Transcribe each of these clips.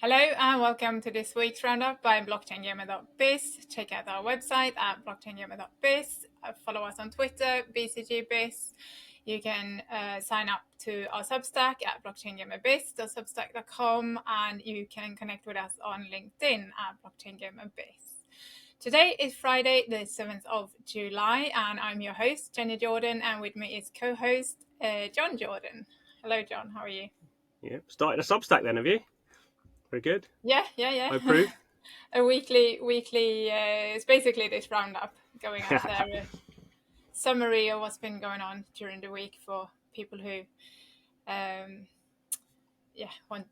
Hello and welcome to this week's Roundup by blockchaingamer.biz. Check out our website at blockchaingamer.biz. Follow us on Twitter, BCGBiz. You can sign up to our Substack at blockchaingamerbiz.substack.com, and you can connect with us on LinkedIn at blockchaingamerbiz. Today is Friday, the 7th of July, and I'm your host, Jenny Jordan, and with me is co-host John Jordan. Hello, John. How are you? Yeah, started a Substack then, have you? Very good. Yeah. I approve. A weekly. It's basically this roundup going out there, a summary of what's been going on during the week for people who, want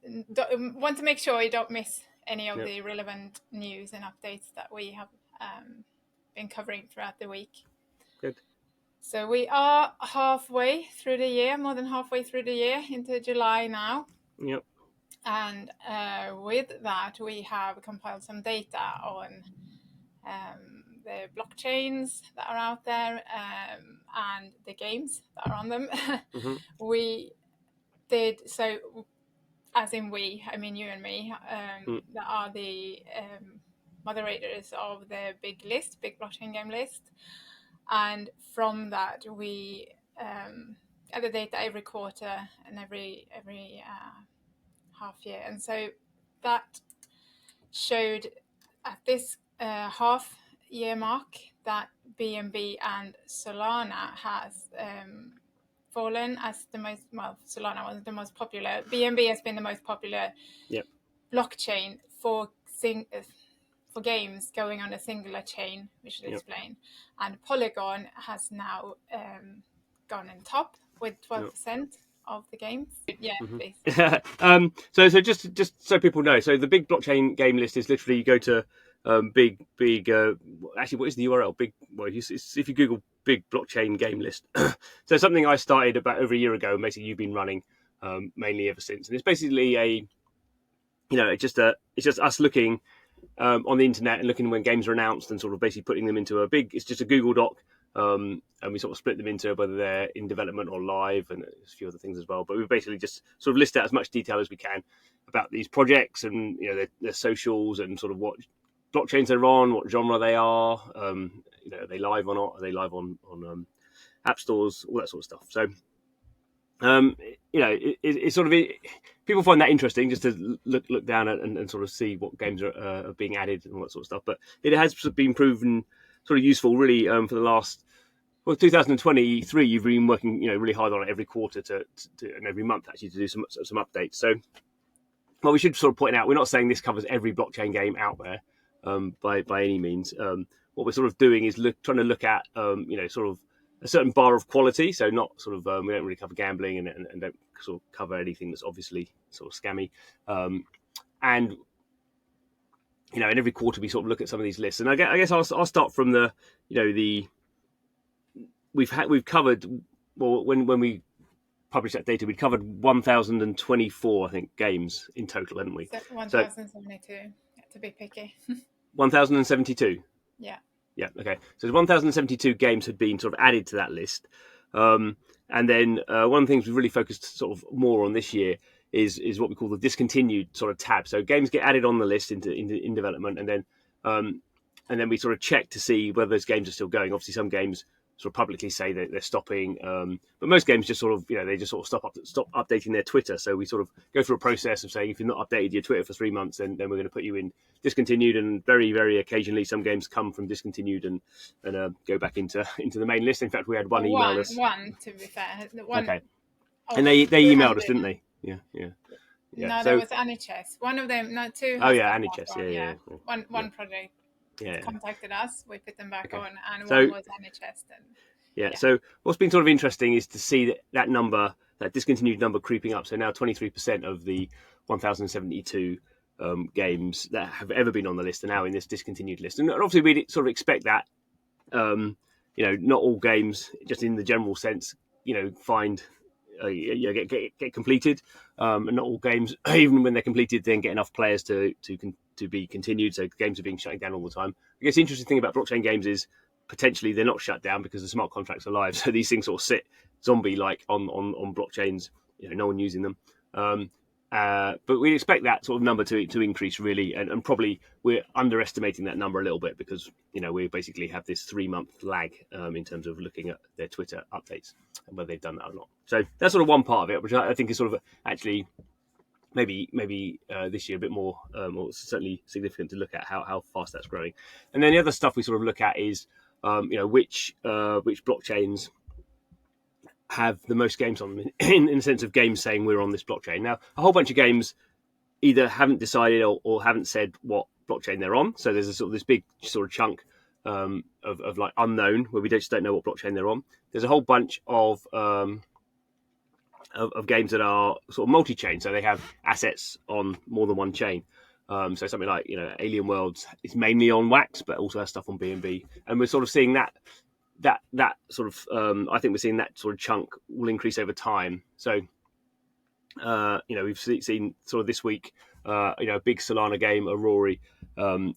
to make sure you don't miss any of the relevant news and updates that we have been covering throughout the week. Good. So we are halfway through the year, more than halfway through the year, into July now. Yep. And with that, we have compiled some data on the blockchains that are out there and the games that are on them. Mm-hmm. We did, so as in we, I mean you and me, that are the moderators of the big blockchain game list. And from that, we gather data every quarter and every half year, and so that showed at this half year mark that BNB and Solana has fallen as the most, well, Solana was the most popular. BNB has been the most popular blockchain for games going on a singular chain, which will explain. And Polygon has now gone in top with 12% of the games. Yeah, please. So just so people know, so the big blockchain game list is literally you go to actually, what is the URL? If you Google big blockchain game list. So something I started about over a year ago, and basically you've been running mainly ever since, and it's basically it's just us looking on the internet and looking when games are announced and sort of basically putting them into it's just a Google Doc. And we sort of split them into whether they're in development or live, and a few other things as well. But we basically just sort of list out as much detail as we can about these projects and their socials and sort of what blockchains they're on, what genre they are, are they live or not, are they live on app stores, all that sort of stuff. So it's sort of people find that interesting just to look down at and sort of see what games are being added and all that sort of stuff. But it has been proven sort of useful, really, for the last 2023. You've been working, really hard on it every quarter to and every month actually to do some updates. So, well, we should sort of point out we're not saying this covers every blockchain game out there by any means. What we're sort of doing is trying to look at sort of a certain bar of quality. So not sort of we don't really cover gambling and don't sort of cover anything that's obviously sort of scammy. And in every quarter we sort of look at some of these lists, and I guess I'll start from we've covered, well, when we published that data, we'd covered 1,024 I think games in total, hadn't we? 1,072 to be picky. 1,072. Yeah, okay, so 1,072 games had been sort of added to that list, and then one of the things we've really focused sort of more on this year is what we call the discontinued sort of tab. So games get added on the list in development, and then we sort of check to see whether those games are still going. Obviously, some games sort of publicly say that they're stopping, but most games just sort of they just sort of stop updating their Twitter. So we sort of go through a process of saying if you've not updated your Twitter for 3 months, then we're going to put you in discontinued. And very, very occasionally, some games come from discontinued and go back into the main list. In fact, we had one email us. One, to be fair. Okay. And they emailed us, didn't they? Yeah. No, there was NHS. One of them, no, two. Oh yeah, NHS. Yeah. One project. Yeah. Contacted us, we put them back on, and so, one was NHS. So what's been sort of interesting is to see that number, that discontinued number, creeping up. So now 23% of the 1,072 games that have ever been on the list are now in this discontinued list, and obviously we sort of expect that. Not all games, just in the general sense, find get completed, and not all games, even when they're completed, then get enough players to be continued. So games are being shut down all the time. I guess the interesting thing about blockchain games is potentially they're not shut down because the smart contracts are live. So these things sort of sit zombie like on blockchains. No one using them. But we expect that sort of number to increase really, and probably we're underestimating that number a little bit because we basically have this 3-month lag in terms of looking at their Twitter updates and whether they've done that or not. So that's sort of one part of it, which I think is sort of actually maybe this year a bit more, or certainly significant to look at how fast that's growing. And then the other stuff we sort of look at is which blockchains have the most games on them in the sense of games saying we're on this blockchain. Now, a whole bunch of games either haven't decided or haven't said what blockchain they're on. So there's a sort of this big sort of chunk of like unknown where we just don't know what blockchain they're on. There's a whole bunch of games that are sort of multi-chain, so they have assets on more than one chain. So something like Alien Worlds is mainly on Wax, but also has stuff on BNB, and we're sort of seeing that sort of I think we're seeing that sort of chunk will increase over time. So we've seen sort of this week a big Solana game, Aurora,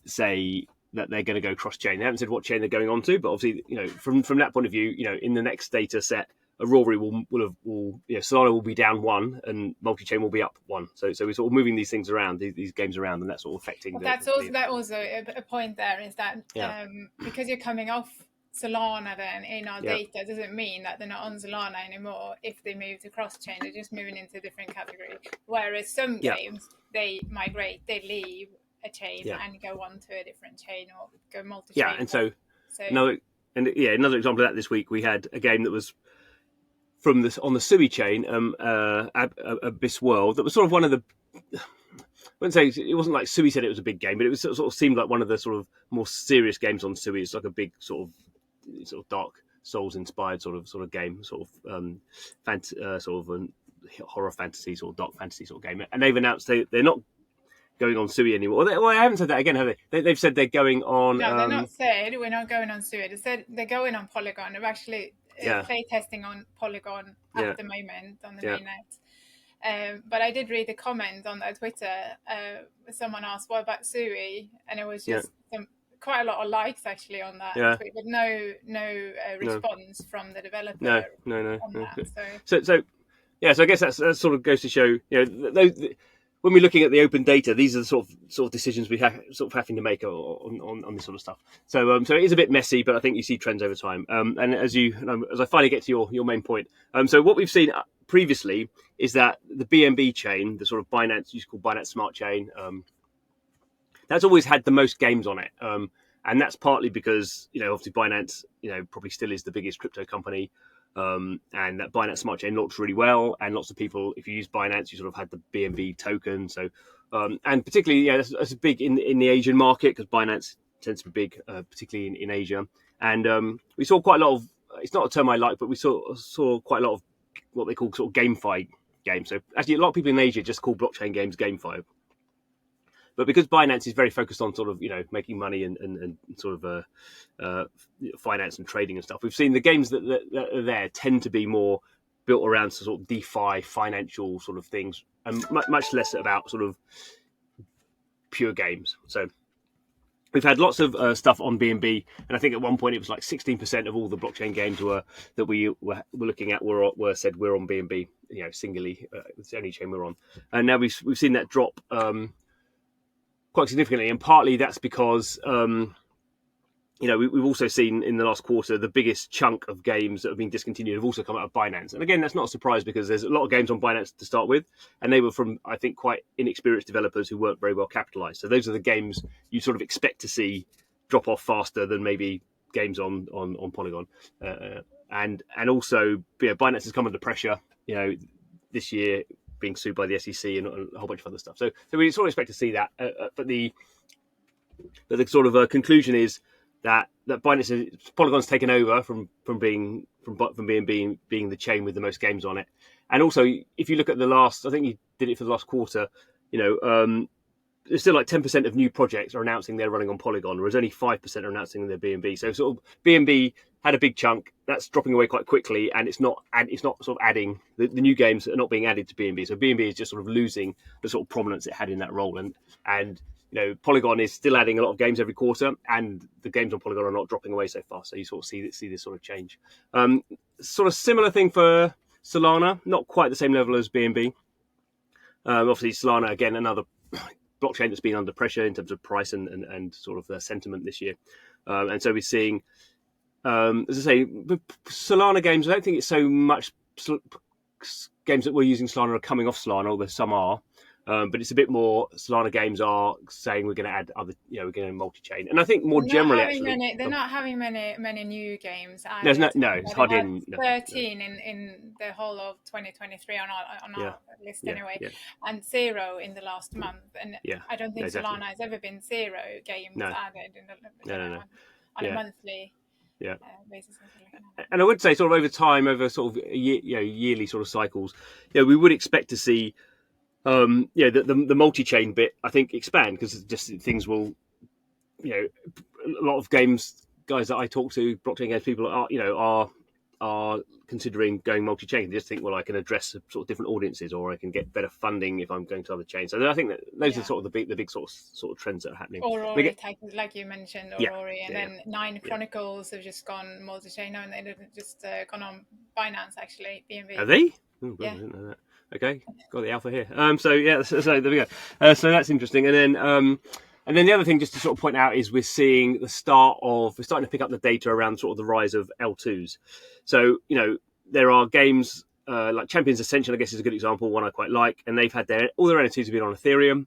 say that they're going to go cross-chain. They haven't said what chain they're going on to, but obviously from that point of view, in the next data set, Aurora will Solana will be down 1 and multi-chain will be up 1. So we're sort of moving these things around, these games around, and that's sort of affecting. That also a point there is that because you're coming off Solana then in our data doesn't mean that they're not on Solana anymore if they move to cross-chain. They're just moving into a different category. Whereas some games, they migrate, they leave a chain and go on to a different chain or go multi-chain. Yeah, and so another example of that this week, we had a game that was on the Sui chain, Abyss World, that was sort of one of the. I wouldn't say it wasn't like Sui said it was a big game, but it was sort of seemed like one of the sort of more serious games on Sui. It's like a big sort of Dark Souls inspired sort of game, sort of horror fantasy, sort of dark fantasy sort of game. And they've announced they're not going on Sui anymore. Well, I haven't said that again, have they? They've said they're going on. No, they're not said we're not going on Sui. They said they're going on Polygon. They're actually play testing on Polygon at the moment on the mainnet. But I did read a comment on their Twitter. Someone asked, "What about Sui?" And it was just quite a lot of likes actually on that tweet, but no response from the developer. No. On that. So I guess that sort of goes to show, when we're looking at the open data, these are the sort of decisions we have having to make on this sort of stuff. So it is a bit messy, but I think you see trends over time. And as I finally get to your main point, so what we've seen previously is that the BNB chain, the sort of Binance, used to call Binance Smart Chain, that's always had the most games on it, and that's partly because obviously Binance probably still is the biggest crypto company. And that Binance Smart Chain launched really well, and lots of people, if you use Binance, you sort of had the BNB token. So, and particularly, that's big in the Asian market because Binance tends to be big, particularly in Asia. And we saw quite a lot of. It's not a term I like, but we saw quite a lot of what they call sort of GameFi games. So actually, a lot of people in Asia just call blockchain games GameFi. But because Binance is very focused on sort of making money and sort of finance and trading and stuff, we've seen the games that are there tend to be more built around sort of DeFi financial sort of things, and much less about sort of pure games. So we've had lots of stuff on BNB, and I think at one point it was like 16% of all the blockchain games that we were looking at were said we're on BNB, singly. It's the only chain we're on, and now we've seen that drop. Quite significantly, and partly that's because we've also seen in the last quarter the biggest chunk of games that have been discontinued have also come out of Binance. And again, that's not a surprise because there's a lot of games on Binance to start with, and they were from, I think, quite inexperienced developers who weren't very well capitalized. So those are the games you sort of expect to see drop off faster than maybe games on Polygon. And also, Binance has come under pressure, this year, being sued by the SEC and a whole bunch of other stuff. So we sort of expect to see that. But the sort of conclusion is that Polygon's taken over from being the chain with the most games on it. And also, if you look at I think you did it for the last quarter, there's still like 10% of new projects are announcing they're running on Polygon, whereas only 5% are announcing their BNB. So sort of BNB had a big chunk that's dropping away quite quickly, and it's not sort of adding the new games are not being added to BNB. So BNB is just sort of losing the sort of prominence it had in that role, and Polygon is still adding a lot of games every quarter, and the games on Polygon are not dropping away so fast. So you sort of see this sort of change. Sort of similar thing for Solana, not quite the same level as BNB. Obviously, Solana again, another blockchain that's been under pressure in terms of price and sort of the sentiment this year, and so we're seeing, as I say, Solana games. I don't think it's so much games that we're using Solana are coming off Solana, although some are. But it's a bit more. Solana games are saying we're going to add other, we're going to multi-chain, and I think more generally, actually, they're not having many new games there's added. it's hardly had any. 13 in the whole of 2023 on our list anyway, and 0 in the last month. And I don't think Solana has ever been 0 games added on a monthly. Basis. And I would say, sort of over time, over sort of yearly sort of cycles, we would expect to see, the multi-chain bit, I think, expand, because just things will, a lot of games guys that I talk to, blockchain games people are considering going multi-chain. They just think, well, I can address sort of different audiences, or I can get better funding if I'm going to other chains. So I think that those are sort of the big sort of trends that are happening. Aurora, like you mentioned, Aurora, and then Nine Chronicles have just gone multi-chain now, and they've just gone on Binance, actually, BNB. Are they? Oh, I didn't know that. Okay, got the alpha here. So there we go. So that's interesting. And then the other thing, just to sort of point out, is we're starting to pick up the data around sort of the rise of L2s. So, there are games like Champions Ascension, I guess, is a good example, one I quite like, and they've had all their L2s have been on Ethereum.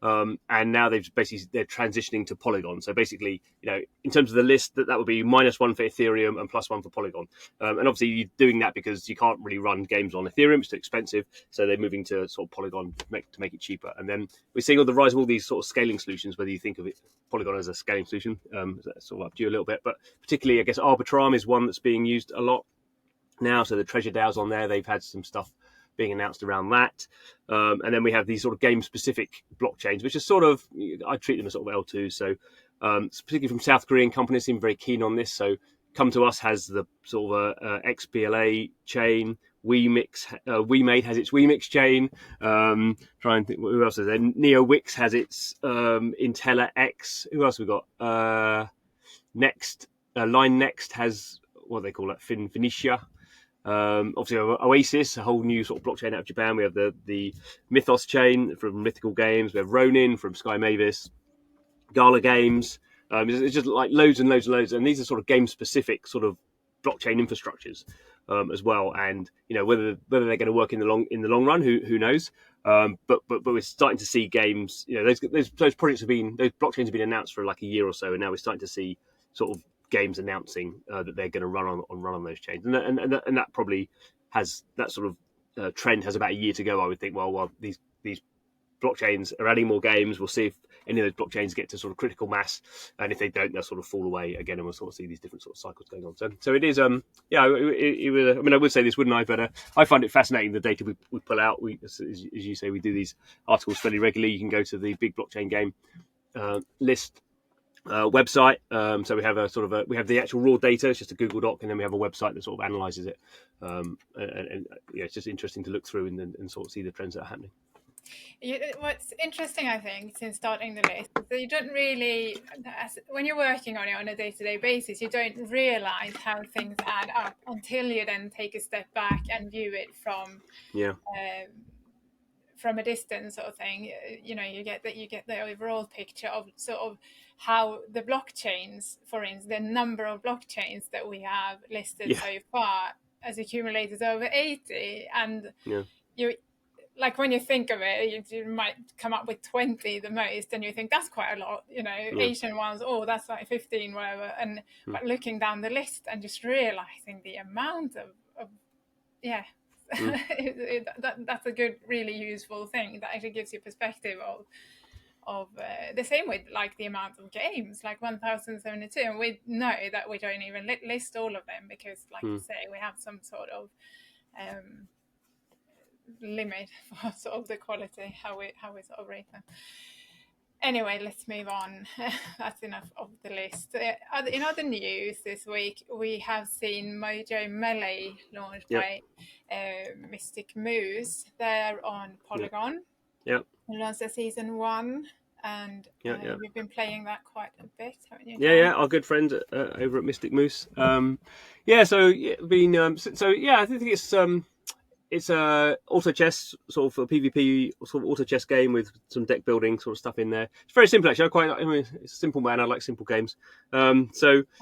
And now they're transitioning to Polygon. So basically, in terms of the list, that would be -1 for Ethereum and +1 for Polygon. And obviously, you're doing that because you can't really run games on Ethereum; it's too expensive. So they're moving to sort of Polygon to make it cheaper. And then we're seeing all the rise of all these sort of scaling solutions. Whether you think of it, Polygon as a scaling solution, that's sort of up to you a little bit. But particularly, I guess Arbitrum is one that's being used a lot now. So the Treasure DAO's on there. They've had some stuff being announced around that, and then we have these sort of game-specific blockchains, which are sort of, I treat them as sort of L2s. So, particularly from South Korean companies, seem very keen on this. So, Come To Us has the sort of XPLA chain. Wemate has its Wemix chain. Try and think, who else is there? NeoWix has its Intella X. Who else have we got? Line Next has, what do they call it? Phoenicia. Obviously, Oasys, a whole new sort of blockchain out of Japan. We have the Mythos chain from Mythical Games. We have Ronin from Sky Mavis, Gala Games. It's just like loads and loads and loads. And these are sort of game-specific sort of blockchain infrastructures as well. And whether they're going to work in the long run, who knows? But we're starting to see games. Those projects those blockchains have been announced for like a year or so, and now we're starting to see sort of games announcing that they're going to run on those chains, and that probably has that sort of trend has about a year to go. I would think. Well, these blockchains are adding more games. We'll see if any of those blockchains get to sort of critical mass, and if they don't, they'll sort of fall away again, and we'll sort of see these different sort of cycles going on. So it is. I would say this, wouldn't I? But I find it fascinating, the data we pull out. As you say, we do these articles fairly regularly. You can go to the big blockchain game list website. So we have we have the actual raw data. It's just a Google Doc, and then we have a website that sort of analyzes it. And it's just interesting to look through and sort of see the trends that are happening. What's interesting, I think, since starting the list, is that you don't really, when you're working on it on a day-to-day basis, you don't realize how things add up until you then take a step back and view it from a distance, sort of thing. You get the overall picture of sort of how the blockchains, for instance, the number of blockchains that we have listed so far has accumulated over 80, and like when you think of it, you might come up with 20 the most, and you think that's quite a lot. Asian ones, that's like 15, whatever. And but looking down the list and just realizing the amount of that's a good, really useful thing that actually gives you perspective of the same with like the amount of games, like 1072, and we know that we don't even list all of them because, like you say, we have some sort of limit for sort of the quality, how we sort of rate them. Anyway, let's move on. That's enough of the list. In other news this week, we have seen Mojo Melee launched by Mystic Moose. They're on Polygon. Launched their season 1, and you've been playing that quite a bit, haven't you? Our good friend over at Mystic Moose. I think it's it's a auto chess sort of a PvP sort of auto chess game with some deck building sort of stuff in there. It's very simple actually. I mean, it's a simple man. I like simple games. So I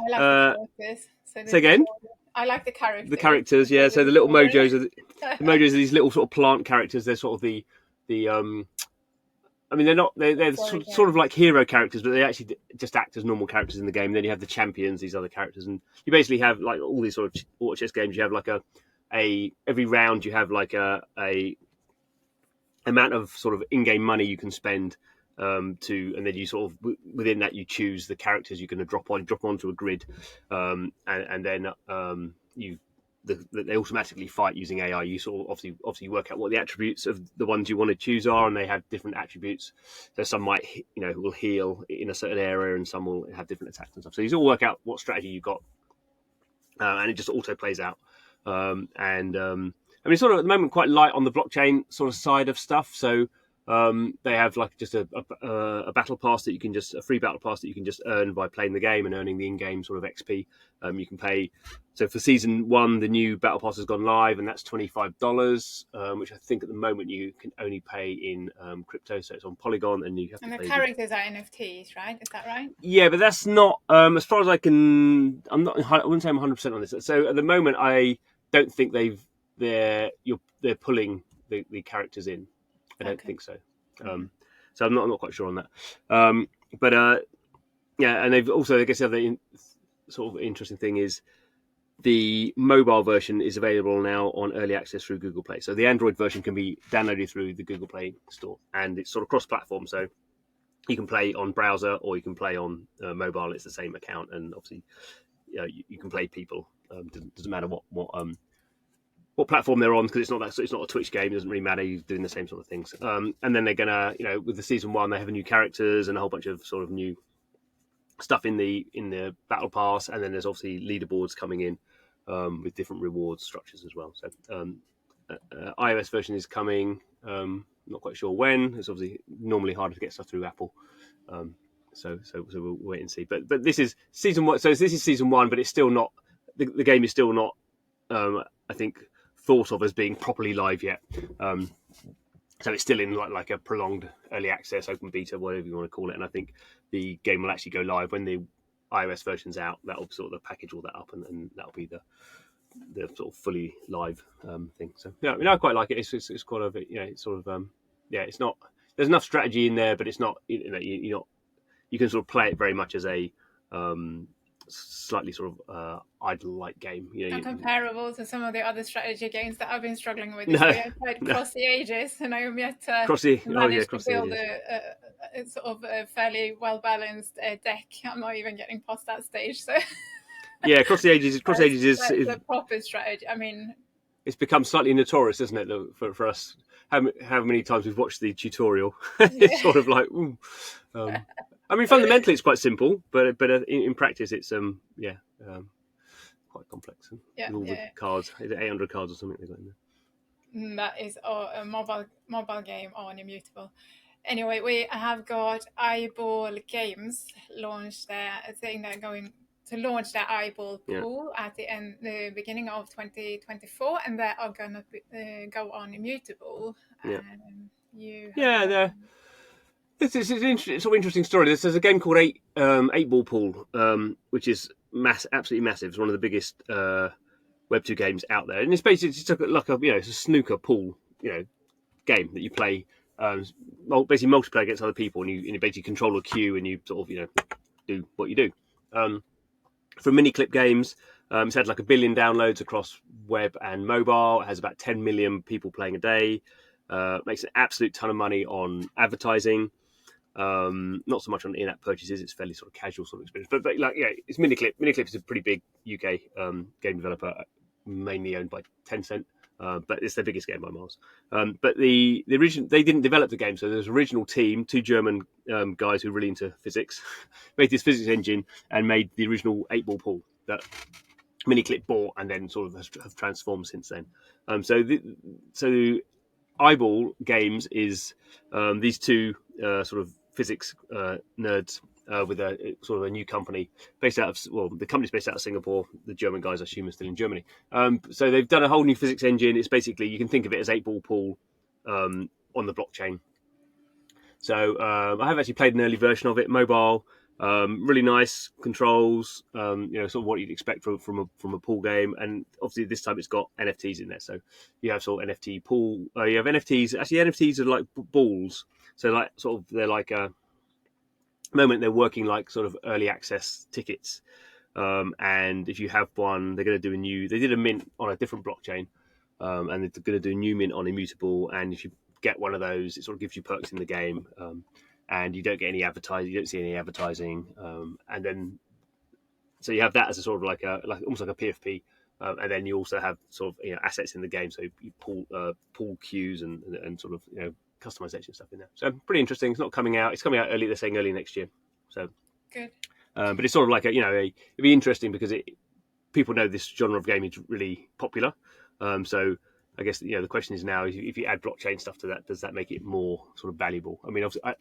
like the characters. So say again. I like the The characters. characters, yeah. So the little mojos the mojos are these little sort of plant characters. They're sort of the I mean, they're sort of like hero characters, but they actually just act as normal characters in the game. And then you have the champions, these other characters, and you basically have like all these sort of auto chess games. You have like every round you have like a amount of sort of in-game money you can spend and then you sort of within that you choose the characters you're going to drop onto a grid, and then they automatically fight using AI. You sort of obviously work out what the attributes of the ones you want to choose are, and they have different attributes. So some might will heal in a certain area, and some will have different attacks and stuff. So you all work out what strategy you've got, and it just auto plays out. I mean, sort of at the moment quite light on the blockchain sort of side of stuff. So they have like just a battle pass that you can a free battle pass that you can just earn by playing the game and earning the in-game sort of XP. You can pay. So for season 1, the new battle pass has gone live, and that's $25, which I think at the moment you can only pay in crypto. So it's on Polygon, and you have. And the characters are NFTs, right? Is that right? Yeah, but that's not as far as I can. I wouldn't say I'm 100% on this. So at the moment, I don't think they're pulling the characters in. I don't think so. So I'm not quite sure on that. But yeah, and they've also, I guess, the other sort of interesting thing is the mobile version is available now on early access through Google Play. So the Android version can be downloaded through the Google Play store, and it's sort of cross-platform. So you can play on browser or you can play on mobile. It's the same account, and obviously, you can play people. Doesn't matter what platform they're on, because it's not a Twitch game. It doesn't really matter. You're doing the same sort of things. And then they're gonna, with the season 1, they have new characters and a whole bunch of sort of new stuff in the battle pass. And then there's obviously leaderboards coming in with different reward structures as well. So iOS version is coming. Not quite sure when. It's obviously normally harder to get stuff through Apple. So we'll wait and see. But this is season 1. So this is season 1, but it's still not. The game is still not. I think thought of as being properly live yet. So it's still in like a prolonged early access, open beta, whatever you want to call it. And I think the game will actually go live when the iOS version's out. That'll sort of package all that up, and that'll be the sort of fully live thing. So yeah, I mean, I quite like it. It's quite of it's sort of it's not. There's enough strategy in there, but it's not. You can sort of play it very much as a slightly sort of idle-like game. Not comparable to some of the other strategy games that I've been struggling with. No, I played Cross the Ages, and I'm yet to manage to build a sort of a fairly well-balanced deck. I'm not even getting past that stage. So yeah, Cross the Ages is the proper strategy. I mean, it's become slightly notorious, isn't it, for us? How many times we've watched the tutorial? It's sort of like, ooh. I mean, fundamentally, it's quite simple, but in practice, it's quite complex. And all the cards, is it 800 cards or something? That is a mobile game on Immutable. Anyway, we have got Eyeball Games launched I think they're going to launch their Eyeball pool at the beginning of 2024, and they are going to go on Immutable. It's an interesting story. There's a game called 8 Ball Pool, which is absolutely massive. It's one of the biggest Web 2 games out there, and it's basically just like it's a snooker pool game that you play, basically multiplayer against other people, and you basically control a queue, and you sort of do what you do. For mini clip games, it's had like 1 billion downloads across web and mobile. It has about 10 million people playing a day. Makes an absolute ton of money on advertising. Not so much on in-app purchases. It's fairly sort of casual sort of experience. But it's Miniclip. Miniclip is a pretty big UK game developer, mainly owned by Tencent. But it's their biggest game by miles. But the original, they didn't develop the game, so there's an original team, 2 German guys who are really into physics, made this physics engine and made the original 8 Ball Pool that Miniclip bought and then sort of have transformed since then. So Eyeball Games is these 2 sort of physics nerds with a sort of a new company based out of, well, the company's based out of Singapore. The German guys, I assume, are still in Germany. So they've done a whole new physics engine. It's basically, you can think of it as 8-ball pool on the blockchain. So I have actually played an early version of it, mobile. Really nice controls. Sort of what you'd expect from a pool game, and obviously this time it's got NFTs in there. So you have sort of NFT pool. You have NFTs. Actually, NFTs are like balls. So like sort of they're like a moment they're working like sort of early access tickets. And if you have one, they're going to do a new. They did a mint on a different blockchain, and they're going to do a new mint on Immutable. And if you get one of those, it sort of gives you perks in the game, and you don't get any advertising. You don't see any advertising, and then so you have that as a sort of like almost like a PFP. And then you also have sort of assets in the game, so you pull queues and sort of customization stuff in there. So pretty interesting. It's not coming out. It's coming out early. They're saying early next year. So good. But it's sort of like it'd be interesting because people know this genre of game is really popular. So I guess the question is now, if you add blockchain stuff to that, does that make it more sort of valuable? I mean, obviously,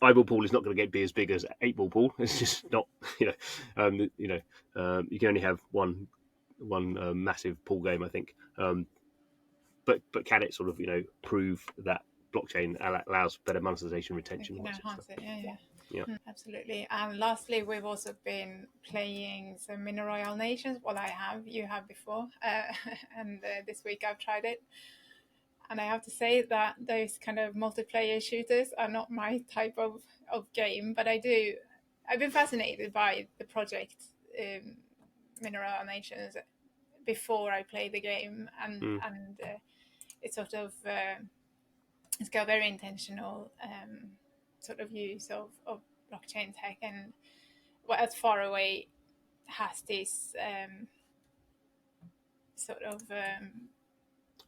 eyeball pool is not going to be as big as 8-ball pool. It's just not. You can only have one massive pool game, I think. But can it sort of prove that blockchain allows better monetization, retention, You all can that sort of enhance stuff? it. Yeah. Absolutely. And lastly, we've also been playing some mini Royale Nations. Well, you have before, and this week I've tried it. And I have to say that those kind of multiplayer shooters are not my type of game, but I've been fascinated by the project mini Royale Nations before I play the game, and it's sort of it's got a very intentional sort of use of blockchain tech, and as Far Away has this sort of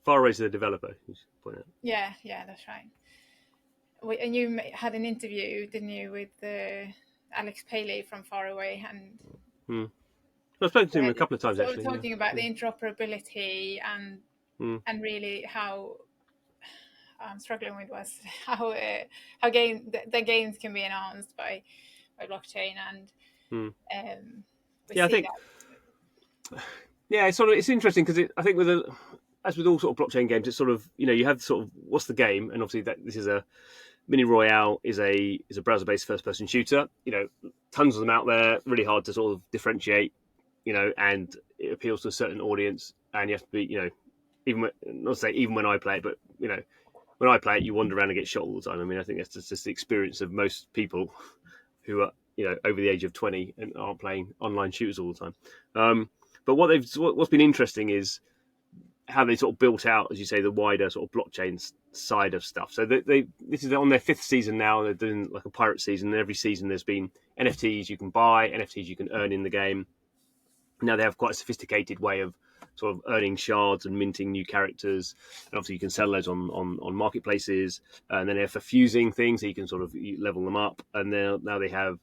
Far Away is the developer. You should point out. yeah, that's right. And you had an interview, didn't you, with Alex Paley from Far Away, and I've spoken to him a couple of times sort of actually. talking about the interoperability and really how I'm struggling with was how the games can be enhanced by blockchain, and I think it's interesting because I think as with all sort of blockchain games, it's sort of you have sort of what's the game, and obviously that this is a Mini Royale is a browser-based first-person shooter. Tons of them out there, really hard to sort of differentiate. And it appeals to a certain audience, and you have to be even when I play it, but when I play it, you wander around and get shot all the time. I mean, I think that's just the experience of most people who are over the age of 20 and aren't playing online shooters all the time. But what's been interesting is how they sort of built out, as you say, the wider sort of blockchain side of stuff. So this is on their 5th season now. They're doing like a pirate season. And every season there's been NFTs you can buy, NFTs you can earn in the game. Now they have quite a sophisticated way of sort of earning shards and minting new characters. And obviously you can sell those on marketplaces. And then they have for fusing things, so you can sort of level them up. And now they have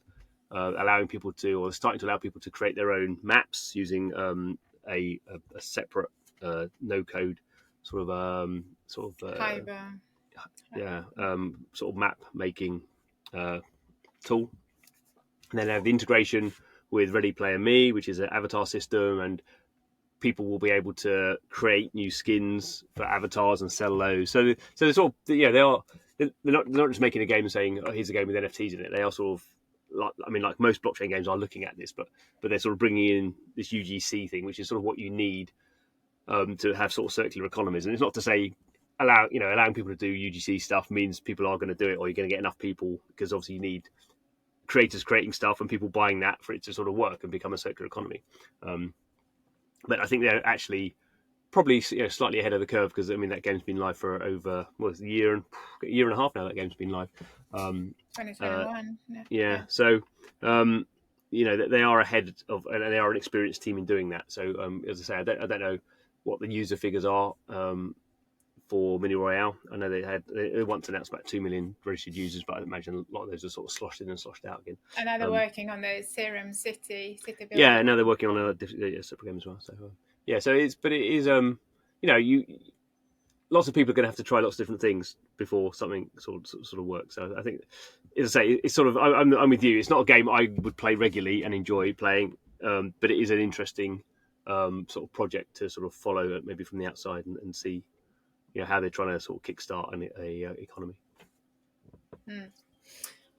allowing people to, or starting to allow people to create their own maps using a separate no code sort of sort of map making tool. And then they have the integration with Ready Player Me, which is an avatar system, and people will be able to create new skins for avatars and sell those. So they're sort of they're not just making a game and saying, oh, here's a game with NFTs in it. They are sort of like most blockchain games are looking at this, but they're sort of bringing in this UGC thing, which is sort of what you need to have sort of circular economies. And it's not to say allowing people to do UGC stuff means people are going to do it, or you're going to get enough people, because obviously you need creators creating stuff and people buying that for it to sort of work and become a circular economy. But I think they're actually probably slightly ahead of the curve, because I mean that game's been live for over a year and a half now. That game's been live. 2021. So they are ahead of, and they are an experienced team in doing that. So as I say, I don't know what the user figures are for Mini Royale. I know they once announced about 2 million registered users, but I imagine a lot of those are sort of sloshed in and sloshed out again. And now they're working on the Serum City building. Yeah, now they're working on a separate game as well. So so it is, but it is lots of people are going to have to try lots of different things before something sort of works. So I think, as I say, it's sort of I'm with you. It's not a game I would play regularly and enjoy playing, but it is an interesting sort of project to sort of follow, maybe from the outside, and see, how they're trying to sort of kickstart a economy.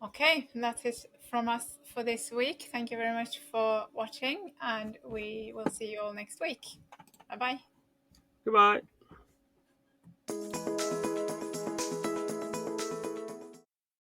Okay, that is from us for this week. Thank you very much for watching, and we will see you all next week. Bye bye. Goodbye.